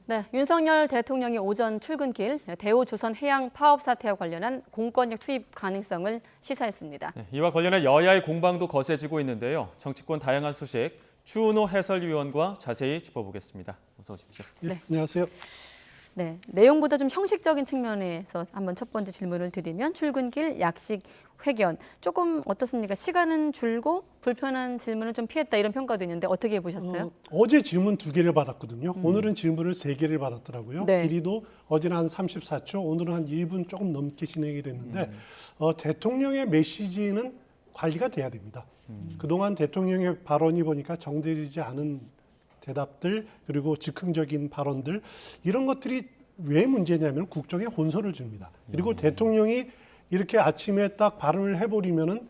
네, 윤석열 대통령이 오전 출근길 대우조선해양 파업 사태와 관련한 공권력 투입 가능성을 시사했습니다. 네, 이와 관련해 여야의 공방도 거세지고 있는데요. 정치권 다양한 소식 추은호 해설위원과 자세히 짚어보겠습니다. 어서 오십시오. 네. 안녕하세요. 네, 내용보다 좀 형식적인 측면에서 한번 첫 번째 질문을 드리면 출근길 약식 회견 조금 어떻습니까? 시간은 줄고 불편한 질문은 좀 피했다 이런 평가도 있는데 어떻게 보셨어요? 어제 질문 2개를 받았거든요. 오늘은 질문을 3개를 받았더라고요. 네. 길이도 어제는 한 34초, 오늘은 한 1분 조금 넘게 진행이 됐는데 대통령의 메시지는 관리가 돼야 됩니다. 그동안 대통령의 발언이 보니까 정제되지 않은 대답들 그리고 즉흥적인 발언들 이런 것들이 왜 문제냐면 국정에 혼선을 줍니다. 그리고 대통령이 이렇게 아침에 딱 발언을 해버리면은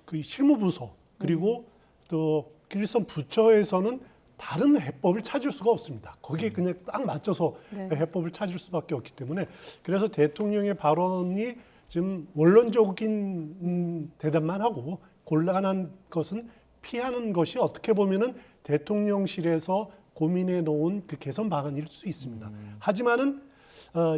그 실무부서 그리고 또 일선 부처에서는 다른 해법을 찾을 수가 없습니다. 거기에 그냥 딱 맞춰서 네. 해법을 찾을 수밖에 없기 때문에 그래서 대통령의 발언이 좀 원론적인 대답만 하고 곤란한 것은 피하는 것이 어떻게 보면은 대통령실에서 고민해 놓은 그 개선 방안일 수 있습니다. 하지만은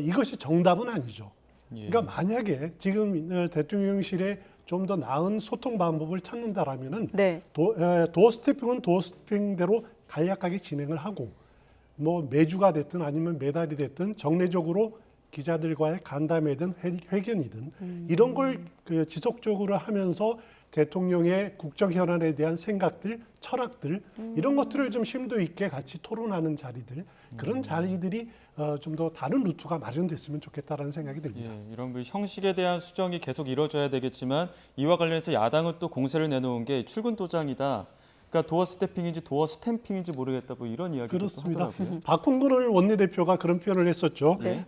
이것이 정답은 아니죠. 그러니까 만약에 지금 대통령실에 좀 더 나은 소통 방법을 찾는다라면은 네. 도어 스태핑은 도어 스태핑대로 간략하게 진행을 하고 뭐 매주가 됐든 아니면 매달이 됐든 정례적으로 기자들과의 간담회든 회견이든 이런 걸 그 지속적으로 하면서 대통령의 국정 현안에 대한 생각들, 철학들 이런 것들을 좀 심도 있게 같이 토론하는 자리들 그런 자리들이 좀 더 다른 루트가 마련됐으면 좋겠다라는 생각이 듭니다. 예, 이런 그 형식에 대한 수정이 계속 이루어져야 되겠지만 이와 관련해서 야당은 또 공세를 내놓은 게 출근 도장이다. 그러니까 도어 스태핑인지 도어 스탬핑인지 모르겠다 뭐 이런 이야기도 그렇습니다. 하더라고요. 박홍근 원내대표가 그런 표현을 했었죠. 네.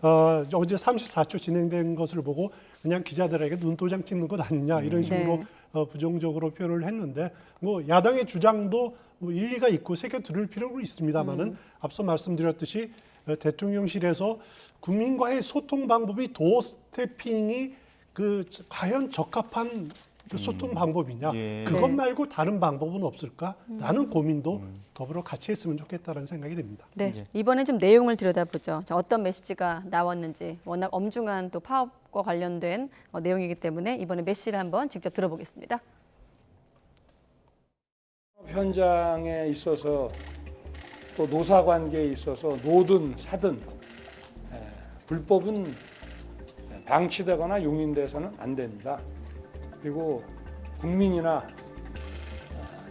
어제 34초 진행된 것을 보고 그냥 기자들에게 눈도장 찍는 것 아니냐 이런 식으로 네. 부정적으로 표현을 했는데 뭐 야당의 주장도 뭐 일리가 있고 새겨 들을 필요는 있습니다만은 앞서 말씀드렸듯이 대통령실에서 국민과의 소통 방법이 도어 스태핑이 그 과연 적합한 그 소통 방법이냐 예. 그것 네. 말고 다른 방법은 없을까라는 고민도 더불어 같이 했으면 좋겠다는 생각이 듭니다. 네, 예. 이번엔 좀 내용을 들여다보죠. 자, 어떤 메시지가 나왔는지 워낙 엄중한 또 파업과 관련된 내용이기 때문에 이번에 메시지를 한번 직접 들어보겠습니다. 현장에 있어서 또 노사 관계에 있어서 노든 사든 불법은 방치되거나 용인돼서는 안 됩니다. 그리고 국민이나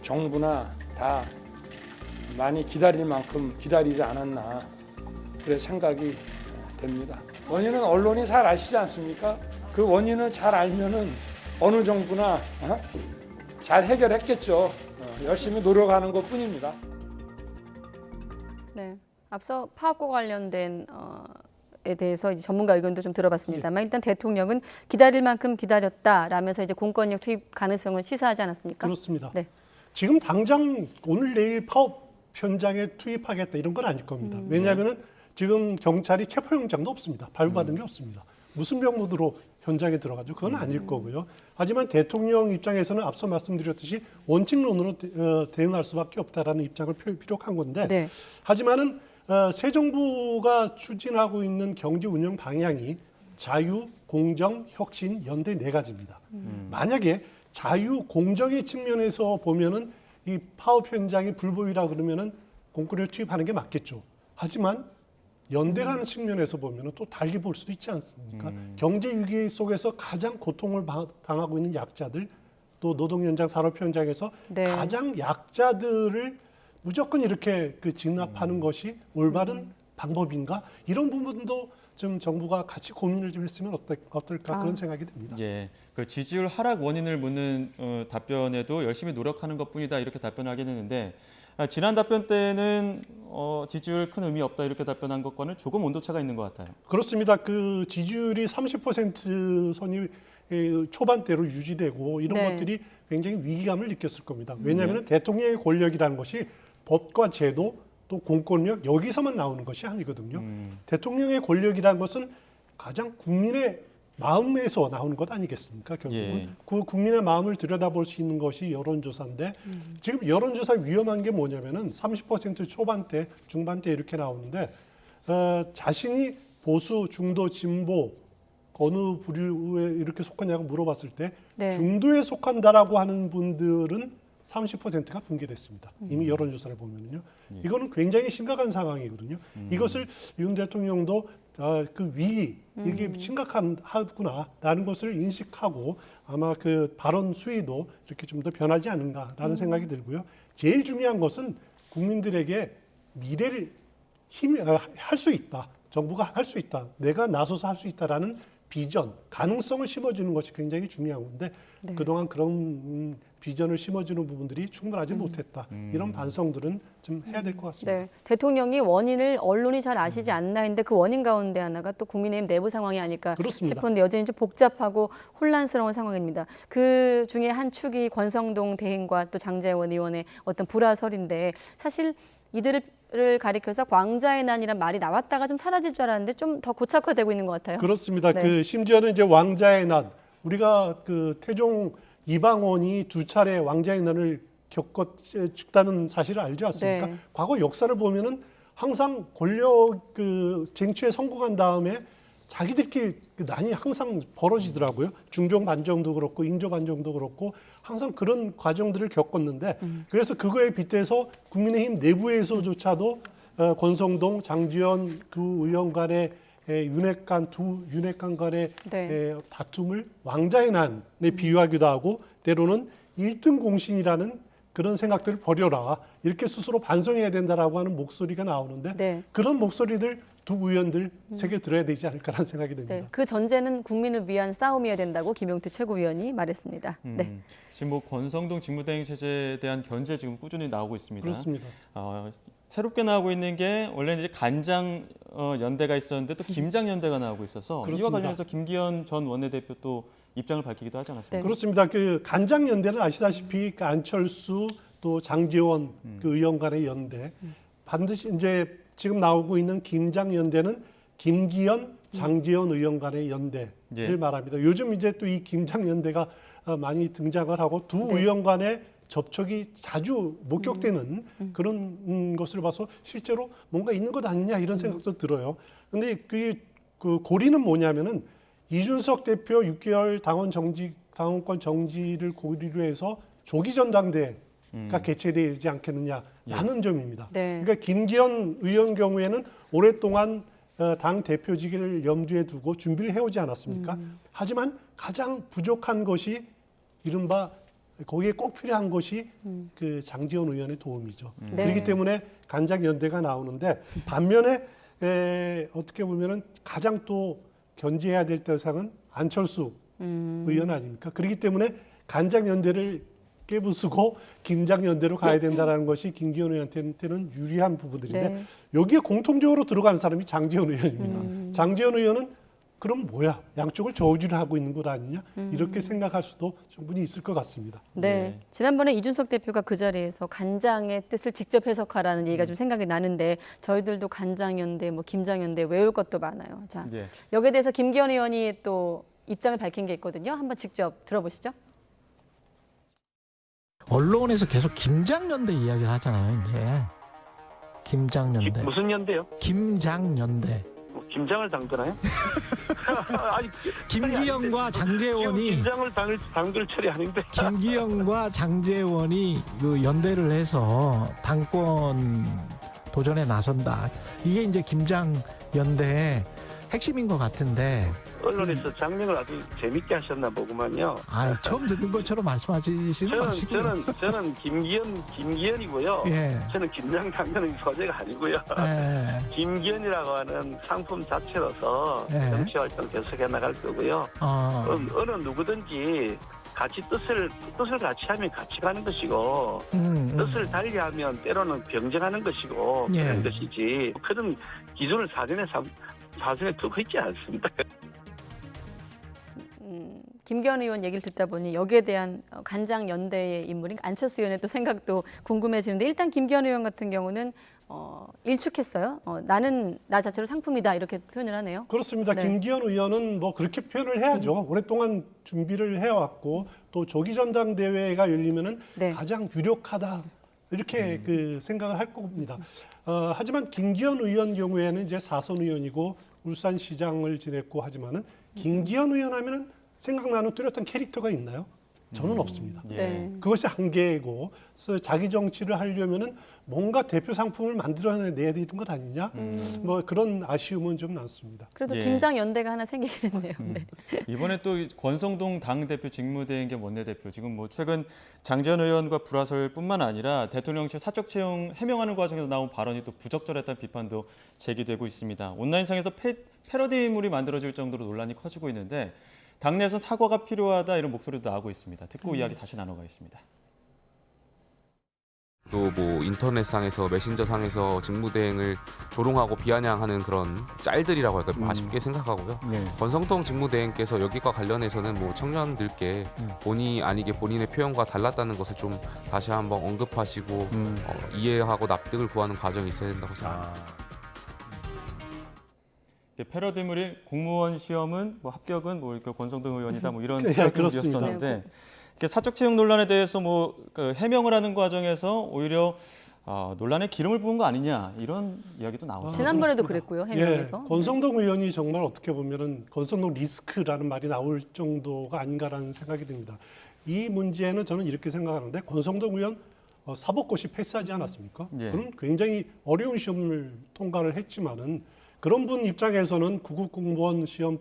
정부나 다 많이 기다릴 만큼 기다리지 않았나 그래 생각이 됩니다. 원인은 언론이 잘 아시지 않습니까? 그 원인을 잘 알면은 어느 정부나 잘 해결했겠죠. 열심히 노력하는 것뿐입니다. 네, 앞서 파업과 관련된 에 대해서 이제 전문가 의견도 좀 들어봤습니다만 일단 대통령은 기다릴 만큼 기다렸다라면서 이제 공권력 투입 가능성을 시사하지 않았습니까? 그렇습니다. 네. 지금 당장 오늘 내일 파업 현장에 투입하겠다 이런 건 아닐 겁니다. 왜냐하면은 지금 경찰이 체포영장도 없습니다. 발부받은 게 없습니다. 무슨 명목으로 현장에 들어가죠? 그건 아닐 거고요. 하지만 대통령 입장에서는 앞서 말씀드렸듯이 원칙론으로 대응할 수밖에 없다라는 입장을 피력한 건데 네. 하지만은 새 정부가 추진하고 있는 경제 운영 방향이 자유, 공정, 혁신, 연대 4가지입니다. 만약에 자유, 공정의 측면에서 보면은 이 파업 현장이 불법이라 그러면은 공권력을 투입하는 게 맞겠죠. 하지만 연대라는 측면에서 보면은 또 달리 볼 수도 있지 않습니까? 경제 위기 속에서 가장 고통을 당하고 있는 약자들, 또 노동 현장, 산업 현장에서 네. 가장 약자들을 무조건 이렇게 그 진압하는 것이 올바른 방법인가? 이런 부분도 좀 정부가 같이 고민을 좀 했으면 어떨까 그런 생각이 듭니다. 예, 그 지지율 하락 원인을 묻는 답변에도 열심히 노력하는 것뿐이다 이렇게 답변하긴 했는데 지난 답변 때는 지지율 큰 의미 없다 이렇게 답변한 것과는 조금 온도차가 있는 것 같아요. 그렇습니다. 그 지지율이 30% 선이 초반대로 유지되고 이런 네. 것들이 굉장히 위기감을 느꼈을 겁니다. 왜냐하면 대통령의 권력이라는 것이 법과 제도 또 공권력 여기서만 나오는 것이 아니거든요. 대통령의 권력이라는 것은 가장 국민의 마음에서 나오는 것 아니겠습니까? 결국은 예. 그 국민의 마음을 들여다볼 수 있는 것이 여론조사인데 지금 여론조사 위험한 게 뭐냐면은 30% 초반대, 중반대 이렇게 나오는데 자신이 보수, 중도, 진보 어느 부류에 이렇게 속하냐고 물어봤을 때 네. 중도에 속한다라고 하는 분들은 30%가 붕괴됐습니다. 이미 여론조사를 보면요. 이거는 굉장히 심각한 상황이거든요. 이것을 윤 대통령도 그 위기 이게 심각하구나라는 것을 인식하고 아마 그 발언 수위도 이렇게 좀 더 변하지 않는가라는 생각이 들고요. 제일 중요한 것은 국민들에게 미래를 할 수 있다. 정부가 할 수 있다. 내가 나서서 할 수 있다라는 비전, 가능성을 심어주는 것이 굉장히 중요한 건데 네. 그동안 그런 비전을 심어주는 부분들이 충분하지 못했다. 이런 반성들은 좀 해야 될 것 같습니다. 네, 대통령이 원인을 언론이 잘 아시지 않나 했는데 그 원인 가운데 하나가 또 국민의힘 내부 상황이 아닐까 그렇습니다. 싶은데 여전히 좀 복잡하고 혼란스러운 상황입니다. 그 중에 한 축이 권성동 대행과 또 장제원 의원의 어떤 불화설인데 사실 이들을 가리켜서 광자의 난이란 말이 나왔다가 좀 사라질 줄 알았는데 좀 더 고착화되고 있는 것 같아요. 그렇습니다. 네. 그 심지어는 이제 왕자의 난 우리가 그 태종 이방원이 2차례 왕자의 난을 겪었다는 사실을 알지 않습니까? 네. 과거 역사를 보면은 항상 권력 그 쟁취에 성공한 다음에 자기들끼리 그 난이 항상 벌어지더라고요. 중종 반정도 그렇고 인조 반정도 그렇고 항상 그런 과정들을 겪었는데 그래서 그거에 빗대서 국민의힘 내부에서조차도 권성동, 장지원 두 의원 간의 두 윤핵관 간의 네. 다툼을 왕자의 난에 비유하기도 하고 때로는 1등 공신이라는 그런 생각들을 버려라 이렇게 스스로 반성해야 된다라고 하는 목소리가 나오는데 네. 그런 목소리들 두 의원들 새겨 들어야 되지 않을까라는 생각이 듭니다. 네, 그 전제는 국민을 위한 싸움이어야 된다고 김용태 최고위원이 말했습니다. 네. 지금 뭐 권성동 직무대행 체제에 대한 견제 지금 꾸준히 나오고 있습니다. 그렇습니다. 새롭게 나오고 있는 게 원래 이제 간장 연대가 있었는데 또 김장 연대가 나오고 있어서 그렇습니다. 이와 관련해서 김기현 전 원내대표 또 입장을 밝히기도 하지 않았습니까? 네. 그렇습니다. 그 간장 연대는 아시다시피 그 안철수 또 장제원 그 의원 간의 연대 반드시 이제 지금 나오고 있는 김장 연대는 김기현 장제원 의원 간의 연대를 예. 말합니다. 요즘 이제 또 이 김장 연대가 많이 등장을 하고 두 네. 의원 간의 접촉이 자주 목격되는 그런 것을 봐서 실제로 뭔가 있는 것 아니냐 이런 생각도 들어요. 근데 그 고리는 뭐냐면은 이준석 대표 6개월 당원권 정지를 고리로 해서 조기 전당대회가 개최되지 않겠느냐라는 점입니다. 네. 그러니까 김기현 의원 경우에는 오랫동안 당 대표직을 염두에 두고 준비를 해오지 않았습니까? 하지만 가장 부족한 것이 이른바 거기에 꼭 필요한 것이 그 장제원 의원의 도움이죠. 네. 그렇기 때문에 간장 연대가 나오는데 반면에 어떻게 보면은 가장 또 견제해야 될 대상은 안철수 의원 아닙니까? 그렇기 때문에 간장 연대를 깨부수고 김장 연대로 가야 된다라는 것이 김기현 의원한테는 유리한 부분들인데 네. 여기에 공통적으로 들어가는 사람이 장제원 의원입니다. 장제원 의원은 그럼 뭐야? 양쪽을 저우지를 하고 있는 것 아니냐? 이렇게 생각할 수도 충분히 있을 것 같습니다. 네. 지난번에 이준석 대표가 그 자리에서 간장의 뜻을 직접 해석하라는 얘기가 좀 생각이 나는데 저희들도 간장연대, 뭐 김장연대 외울 것도 많아요. 자, 예. 여기에 대해서 김기현 의원이 또 입장을 밝힌 게 있거든요. 한번 직접 들어보시죠. 언론에서 계속 김장연대 이야기를 하잖아요. 이제 김장연대, 무슨 연대요? 김장연대. 뭐 김장을 담그나요? 아니, 김기현과 장제원이 김장을 담글 철이 아닌데. 김기현과 장제원이 그 연대를 해서 당권 도전에 나선다. 이게 이제 김장연대의 핵심인 것 같은데. 언론에서 장면을 아주 재밌게 하셨나 보구만요. 아, 처음 듣는 것처럼 말씀하시지 마시고요. 저는 김기현이고요. 예. 저는 김장 담그는 소재가 아니고요. 예. 김기현이라고 하는 상품 자체로서 예. 정치 활동 계속해 나갈 거고요. 어느 누구든지 같이 뜻을 같이 하면 같이 가는 것이고 뜻을 달리하면 때로는 병정하는 것이고 예. 그런 것이지 그런 기준을 사전에 두고 있지 않습니다. 김기현 의원 얘기를 듣다 보니 여기에 대한 간장 연대의 인물인 안철수 의원의 또 생각도 궁금해지는데 일단 김기현 의원 같은 경우는 일축했어요. 나는 나 자체로 상품이다 이렇게 표현을 하네요. 그렇습니다. 네. 김기현 의원은 뭐 그렇게 표현을 해야죠. 오랫동안 준비를 해왔고 또 조기 전당대회가 열리면은 네. 가장 유력하다 이렇게 그 생각을 할 겁니다. 하지만 김기현 의원 경우에는 이제 4선 의원이고 울산시장을 지냈고 하지만은 김기현 의원 하면은 생각나는 뚜렷한 캐릭터가 있나요? 저는 없습니다. 예. 네. 그것이 한계고, 그래서 자기 정치를 하려면은 뭔가 대표 상품을 만들어내야 되는 것 아니냐? 뭐 그런 아쉬움은 좀 남습니다. 그래도 예. 김장 연대가 하나 생기게 됐네요. 네. 이번에 또 권성동 당대표 직무대행 겸 원내대표 지금 뭐 최근 장재현 의원과 불화설뿐만 아니라 대통령실 사적 채용 해명하는 과정에서 나온 발언이 또 부적절했다는 비판도 제기되고 있습니다. 온라인상에서 패러디물이 만들어질 정도로 논란이 커지고 있는데 당내에서 사과가 필요하다 이런 목소리도 나오고 있습니다. 듣고 이야기 다시 나눠가겠습니다. 또 뭐 인터넷상에서 메신저상에서 직무대행을 조롱하고 비아냥하는 그런 짤들이라고 할까 아쉽게 생각하고요. 네. 권성동 직무대행께서 여기과 관련해서는 뭐 청년들께 본의 아니게 본인의 표현과 달랐다는 것을 좀 다시 한번 언급하시고 이해하고 납득을 구하는 과정이 있어야 된다고 생각합니다. 패러디물이 공무원 시험은 뭐 합격은 뭐 이렇게 권성동 의원이다 뭐 이런 예, 패러디물이었었는데 이렇게 사적 채용 논란에 대해서 뭐 그 해명을 하는 과정에서 오히려 논란에 기름을 부은 거 아니냐 이런 이야기도 나오죠. 지난번에도 그렇습니다. 그랬고요. 해명에서. 권성동 의원이 정말 어떻게 보면은 권성동 리스크라는 말이 나올 정도가 아닌가라는 생각이 듭니다. 이 문제는 저는 이렇게 생각하는데 권성동 의원 사법고시 패스하지 않았습니까? 예. 그럼 굉장히 어려운 시험을 통과를 했지만은 그런 분 입장에서는 구급 공무원 시험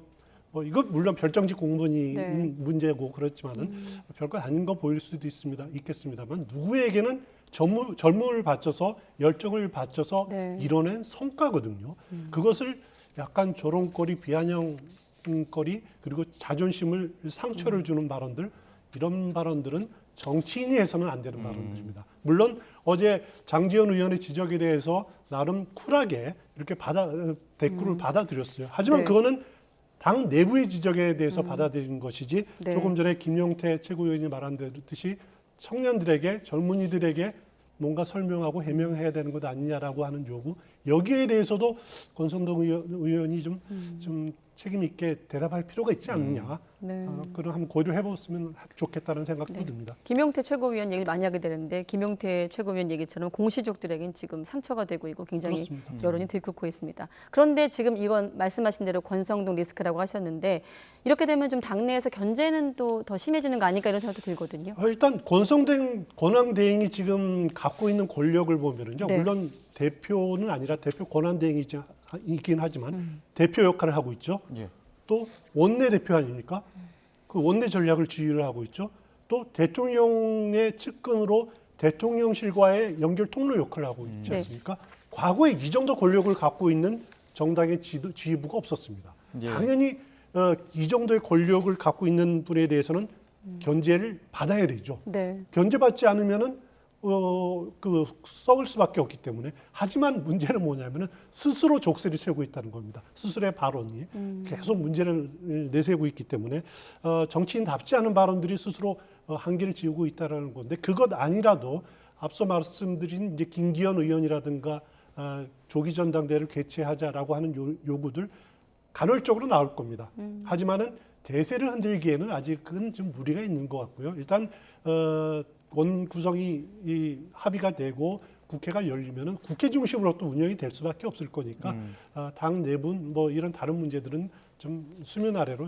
뭐 이거 물론 별정직 공무원이 네. 문제고 그렇지만은 별거 아닌 거 보일 수도 있겠습니다만 누구에게는 젊음을 바쳐서 열정을 바쳐서 네. 이뤄낸 성과거든요. 그것을 약간 조롱거리, 비아냥거리 그리고 자존심을 상처를 주는 발언들 이런 발언들은 정치인이 해서는 안 되는 발언들입니다. 물론 어제 장재현 의원의 지적에 대해서 나름 쿨하게 이렇게 대꾸를 받아들였어요. 하지만 네. 그거는 당 내부의 지적에 대해서 받아들이는 것이지 네. 조금 전에 김용태 최고위원이 말한 듯이 청년들에게 젊은이들에게 뭔가 설명하고 해명해야 되는 것 아니냐라고 하는 요구 여기에 대해서도 권성동 의원이 좀 책임 있게 대답할 필요가 있지 않느냐 네. 그런 한번 고려해 봤으면 좋겠다는 생각도 네. 듭니다. 김용태 최고위원 얘기를 많이 하게 되는데 김용태 최고위원 얘기처럼 공시족들에겐 지금 상처가 되고 있고 굉장히 그렇습니다. 여론이 들끓고 있습니다. 그런데 지금 이건 말씀하신 대로 권성동 리스크라고 하셨는데 이렇게 되면 좀 당내에서 견제는 또 더 심해지는 거 아닐까 이런 생각도 들거든요. 일단 권한대행이 지금 갖고 있는 권력을 보면은요. 네. 물론 대표는 아니라 대표 권한대행이긴 하지만 대표 역할을 하고 있죠. 예. 또 원내대표 아닙니까? 그 원내 전략을 지휘를 하고 있죠. 또 대통령의 측근으로 대통령실과의 연결 통로 역할을 하고 있지 네. 않습니까? 과거에 이 정도 권력을 갖고 있는 정당의 지휘부가 없었습니다. 예. 당연히 이 정도의 권력을 갖고 있는 분에 대해서는 견제를 받아야 되죠. 네. 견제받지 않으면은 썩을 수밖에 없기 때문에 하지만 문제는 뭐냐면은 스스로 족쇄를 세우고 있다는 겁니다. 스스로의 발언이 계속 문제를 내세우고 있기 때문에 정치인답지 않은 발언들이 스스로 한계를 지우고 있다는 건데 그것 아니라도 앞서 말씀드린 이제 김기현 의원이라든가 조기 전당대회를 개최하자라고 하는 요구들 간헐적으로 나올 겁니다. 하지만은 대세를 흔들기에는 아직은 좀 무리가 있는 것 같고요. 일단 원 구성이 합의가 되고 국회가 열리면은 국회 중심으로 또 운영이 될 수밖에 없을 거니까 당 내분 뭐 이런 다른 문제들은 좀 수면 아래로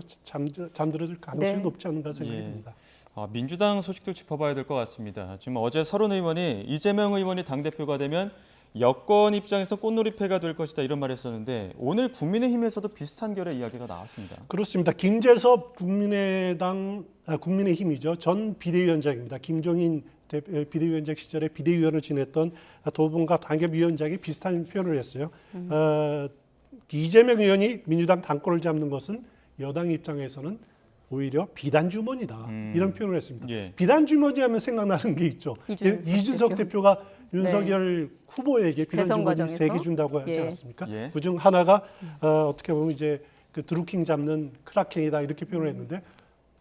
잠들어질 가능성이 네. 높지 않은가 생각이 예. 듭니다. 민주당 소식도 짚어봐야 될 것 같습니다. 지금 어제 서른 의원이 이재명 의원이 당대표가 되면 여권 입장에서 꽃놀이패가 될 것이다 이런 말을 했었는데 오늘 국민의힘에서도 비슷한 결의 이야기가 나왔습니다. 그렇습니다. 김재섭 국민의힘이죠. 전 비대위원장입니다. 김종인 비대위원장 시절에 비대위원을 지냈던 도봉갑 당협위원장이 비슷한 표현을 했어요. 이재명 의원이 민주당 당권을 잡는 것은 여당 입장에서는 오히려 비단 주머니다 이런 표현을 했습니다. 예. 비단 주머니 하면 생각나는 게 있죠. 이준석 대표가 윤석열 후보에게 비단 대선 주머니 과정에서. 3개 준다고 하지 예. 않았습니까? 예. 그중 하나가 어떻게 보면 이제 그 드루킹 잡는 크라켄이다 이렇게 표현을 했는데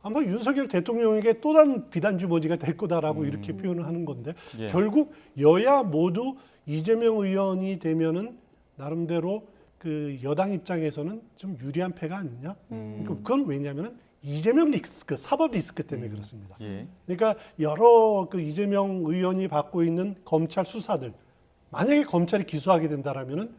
아마 윤석열 대통령에게 또 다른 비단 주머니가 될 거다라고 이렇게 표현을 하는 건데 예. 결국 여야 모두 이재명 의원이 되면은 나름대로 그 여당 입장에서는 좀 유리한 패가 아니냐. 그러니까 그건 왜냐하면은 이재명 리스크, 사법 리스크 때문에 그렇습니다. 예. 그러니까 여러 그 이재명 의원이 받고 있는 검찰 수사들 만약에 검찰이 기소하게 된다라면은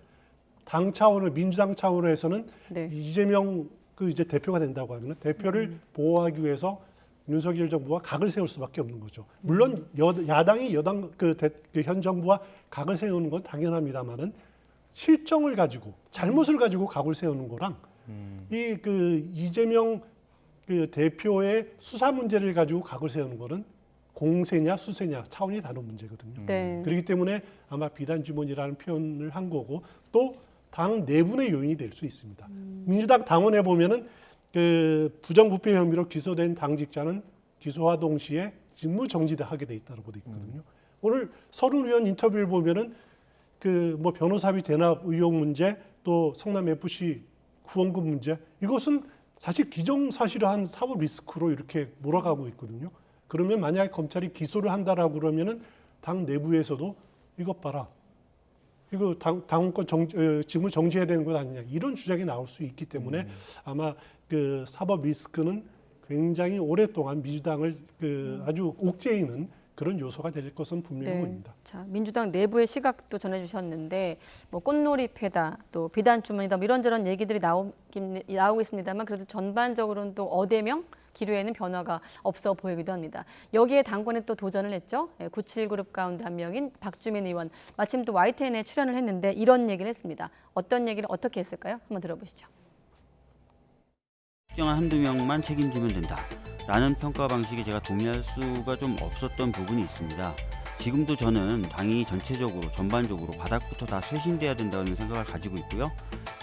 당 차원을 민주당 차원에서는 네. 이재명 그 이제 대표가 된다고 하면은 대표를 보호하기 위해서 윤석열 정부와 각을 세울 수밖에 없는 거죠. 물론 야당이 여당 그 현 정부와 각을 세우는 건 당연합니다만은 실정을 가지고 잘못을 가지고 각을 세우는 거랑 이 그 이재명 그 대표의 수사 문제를 가지고 각을 세우는 거는 공세냐 수세냐 차원이 다른 문제거든요. 네. 그렇기 때문에 아마 비단 주머니라는 표현을 한 거고 또 당 내분의 요인이 될 수 있습니다. 민주당 당원에 보면은 그 부정부패 혐의로 기소된 당직자는 기소와 동시에 직무 정지하게 돼 있다고 돼 있거든요. 오늘 서른 의원 인터뷰를 보면은 그 뭐 변호사비 대납 의혹 문제 또 성남 FC 후원금 문제 이것은 사실 기정사실한 사법 리스크로 이렇게 몰아가고 있거든요. 그러면 만약에 검찰이 기소를 한다라고 그러면은 당 내부에서도 이것 봐라. 이거 당원권 직무 정지해야 되는 것 아니냐 이런 주장이 나올 수 있기 때문에 아마 그 사법 리스크는 굉장히 오랫동안 민주당을 그 아주 옥죄이는 그런 요소가 될 것은 분명히 보입니다. 자, 민주당 내부의 시각도 전해주셨는데 뭐 꽃놀이패다, 또 비단 주머니다 뭐 이런저런 얘기들이 나오고 있습니다만 그래도 전반적으로는 또 어대명 기류에는 변화가 없어 보이기도 합니다. 여기에 당권에 또 도전을 했죠. 97그룹 가운데 한 명인 박주민 의원. 마침 또 YTN에 출연을 했는데 이런 얘기를 했습니다. 어떤 얘기를 어떻게 했을까요? 한번 들어보시죠. 특정한 한두 명만 책임지면 된다라는 평가 방식에 제가 동의할 수가 좀 없었던 부분이 있습니다. 지금도 저는 당이 전체적으로 전반적으로 바닥부터 다 쇄신돼야 된다는 생각을 가지고 있고요.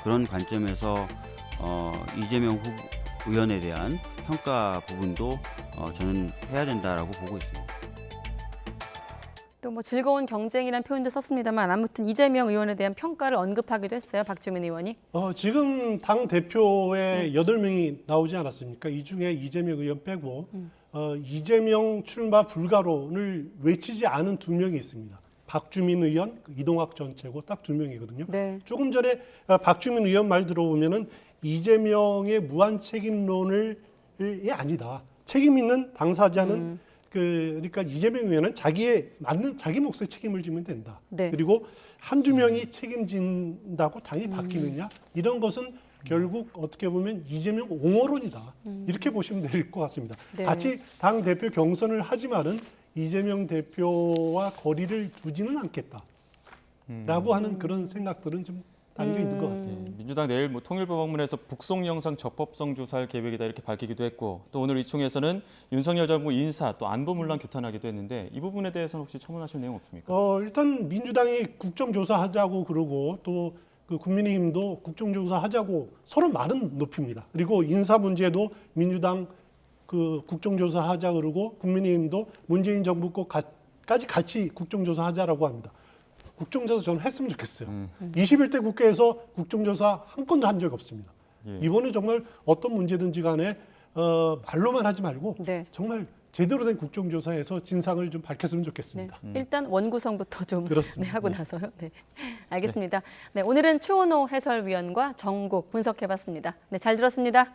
그런 관점에서 이재명 의원에 대한 평가 부분도 저는 해야 된다라고 보고 있습니다. 또 뭐 즐거운 경쟁이라는 표현도 썼습니다만 아무튼 이재명 의원에 대한 평가를 언급하기도 했어요. 박주민 의원이. 지금 당 대표에 8명이 나오지 않았습니까? 이 중에 이재명 의원 빼고 이재명 출마 불가론을 외치지 않은 2명이 있습니다. 박주민 의원, 이동학 전 최고 딱 2명이거든요. 네. 조금 전에 박주민 의원 말 들어보면은 이재명의 무한 책임론이 아니다. 책임 있는 당사자는 그러니까 이재명 의원은 자기의 맞는 자기 몫의 책임을 지면 된다. 네. 그리고 한두 명이 책임진다고 당이 바뀌느냐 이런 것은 결국 어떻게 보면 이재명 옹호론이다. 이렇게 보시면 될 것 같습니다. 네. 같이 당 대표 경선을 하지만은 이재명 대표와 거리를 두지는 않겠다라고 하는 그런 생각들은 좀 담겨 있는 것 같아요. 민주당 내일 뭐 통일부 방문해서 북송 영상 적법성 조사할 계획이다 이렇게 밝히기도 했고 또 오늘 이 총에서는 윤석열 정부 인사 또 안보 문란 규탄하기도 했는데 이 부분에 대해서는 혹시 첨언하실 내용 없습니까? 일단 민주당이 국정조사하자고 그러고 또 그 국민의힘도 국정조사하자고 서로 말은 높입니다. 그리고 인사 문제도 민주당 그 국정조사하자 그러고 국민의힘도 문재인 정부 거까지 같이 국정조사하자라고 합니다. 국정조사 저는 했으면 좋겠어요. 21대 국회에서 국정조사 한 건도 한 적이 없습니다. 예. 이번에 정말 어떤 문제든지 간에 말로만 하지 말고 네. 정말 제대로 된 국정조사에서 진상을 좀 밝혔으면 네. 좋겠습니다. 일단 원구성부터 좀 그렇습니다. 하고 나서요. 네. 알겠습니다. 네, 오늘은 추원호 해설위원과 정곡 분석해봤습니다. 네, 잘 들었습니다.